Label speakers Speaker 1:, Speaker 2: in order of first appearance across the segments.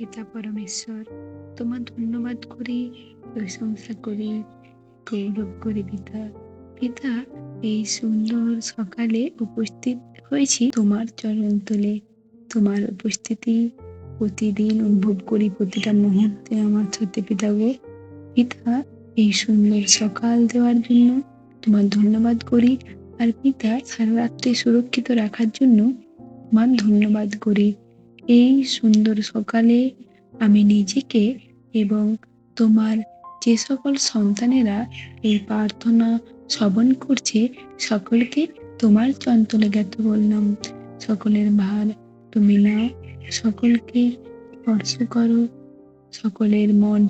Speaker 1: পিতা পরমেশ্বর, তোমার ধন্যবাদ করি, প্রশংসা করি, গৌরব করি পিতা। পিতা, এই সুন্দর সকালে উপস্থিত হয়েছি তোমার চরণ তলে। তোমার উপস্থিতি প্রতিদিন অনুভব করি, প্রতিটা মুহূর্তে আমার সাথে পিতা গো। পিতা, এই সুন্দর সকাল দেওয়ার জন্য তোমার ধন্যবাদ করি। আর পিতা, সারা রাত্রি সুরক্ষিত রাখার জন্য তোমার ধন্যবাদ করি। এই সুন্দর সকালে আমি নিজেকে এবং তোমার যে সকল সন্তানেরা এই প্রার্থনা শ্রবণ করছে সকলকে তোমার চঞ্চলে জ্ঞাত বললাম। সকলের ভার তুমি নাও, সকলকে স্পর্শ করো, সকলের মন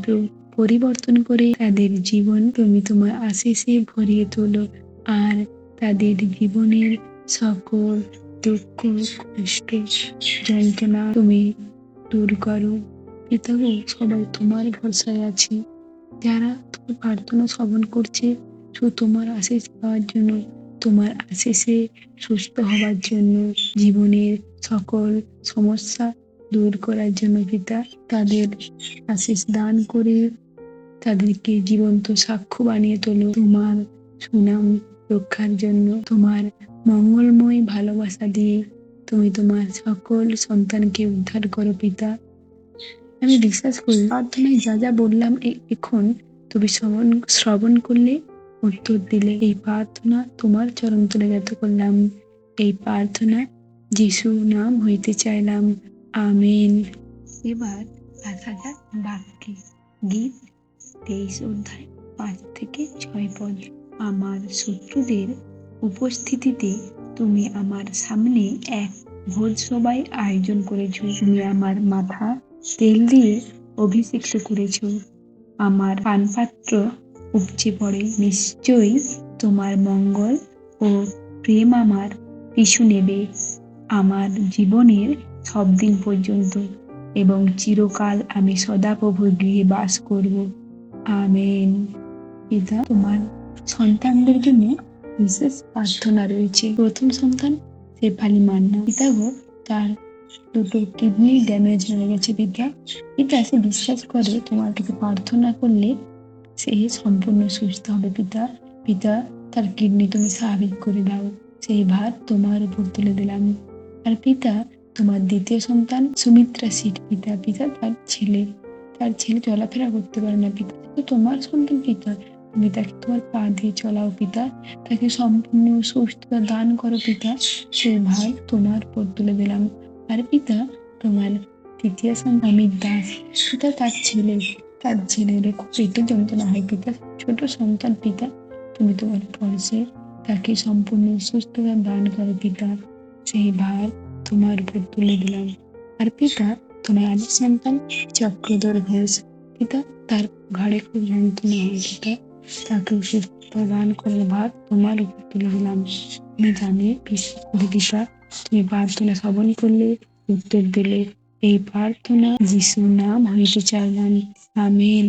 Speaker 1: পরিবর্তন করে তাদের জীবন তুমি তোমার আশিসে ভরিয়ে তোলো। আর তাদের জীবনের সকল দুঃখ, কষ্ট, যন্ত্রণা তুমি দূর করো। পিতা গো, সবাই তোমার ভরসায় আছি। যারা তোমার প্রার্থনা শ্রবণ করছে শুধু তোমার আশিস পাওয়ার জন্য, তোমার আশিসে সুস্থ হবার জন্য, জীবনের সকল সমস্যা দূর করার জন্য পিতা, তাদের আশিস দান করে তাদেরকে জীবন্ত সাক্ষ্য বানিয়ে তোলো তোমার সুনাম রক্ষার জন্য। তোমার মঙ্গলময় ভালোবাসা দিয়ে তুমি তোমার সকল সন্তানকে উদ্ধার করো পিতা। আমি বিশ্বাস করি প্রার্থনায় যা যা বললাম এখন তুমি শ্রবণ করলে, উত্তর দিলে। এই প্রার্থনা তোমার চরণ তলে জ্ঞাত করলাম। এই প্রার্থনা যিশু নাম হইতে চাইলাম, আমেন। এবার আসা যাক বাক্যে। গীত 23 অধ্যায় 5 থেকে 6 পদ। আমার শত্রুদের উপস্থিতিতে তুমি আমার সামনে এক ভোজ সভায় আয়োজন করেছ। তুমি আমার মাথা তেল দিয়ে অভিষিক্ত করেছ, আমার পানপাত্র উপচে পড়ে। নিশ্চয়ই তোমার মঙ্গল ও প্রেম আমার পিছু নেবে আমার জীবনের সব দিন পর্যন্ত, এবং চিরকাল আমি সদা প্রভুর গৃহে বাস করব, আমেন। পিতা, তোমার সন্তানদের জন্য বিশেষ প্রার্থনা রয়েছে। প্রথম সন্তান শেফালি মান্না। পিতা গো, তার দুটো কিডনি ড্যামেজ হয়ে গেছে পিতা। পিতা, সে বিশ্বাস করে তোমার কাছে প্রার্থনা করলে সে সম্পূর্ণ সুস্থ হবে পিতা। পিতা, তার কিডনি তুমি স্বাভাবিক করে দাও, সেই ভার তোমার উপর তুলে দিলাম। আর পিতা, তোমার দ্বিতীয় সন্তান সুমিত্রা সিট পিতা। পিতা, তার ছেলে চলাফেরা করতে পারে না পিতা, তো তোমার সন্তান পিতা, তুমি তাকে তোমার পা দিয়ে চলাও পিতা, তাকে সম্পূর্ণ সুস্থতা দান করো পিতা। সেই ভার তোমার উপর তুলে দিলাম। আর পিতা, তোমার তৃতীয় সন্তান অমিত দাস পিতা, তার ছেলের খুব পেটে যন্ত্রণা হয় পিতা, ছোট সন্তান পিতা, তুমি তোমার পরশে তাকে সম্পূর্ণ সুস্থতা দান করো পিতা। সেই ভার তোমার উপর তুলে দিলাম। আর পিতা, তোমার আদি সন্তান চক্রধর ঘোষ পিতা, তার ঘাড়ে খুব যন্ত্রণা হয় পিতা, তাকে সুস্থতা দান করার ভার তোমার উপর তুলে দিলাম। আমি জানি বিশ্বাস করি পিতা, তুমি প্রার্থনা শ্রবণ করলে, উত্তর দিলে। এই প্রার্থনা যিশুর নাম হইতে চাইলাম, আমেন।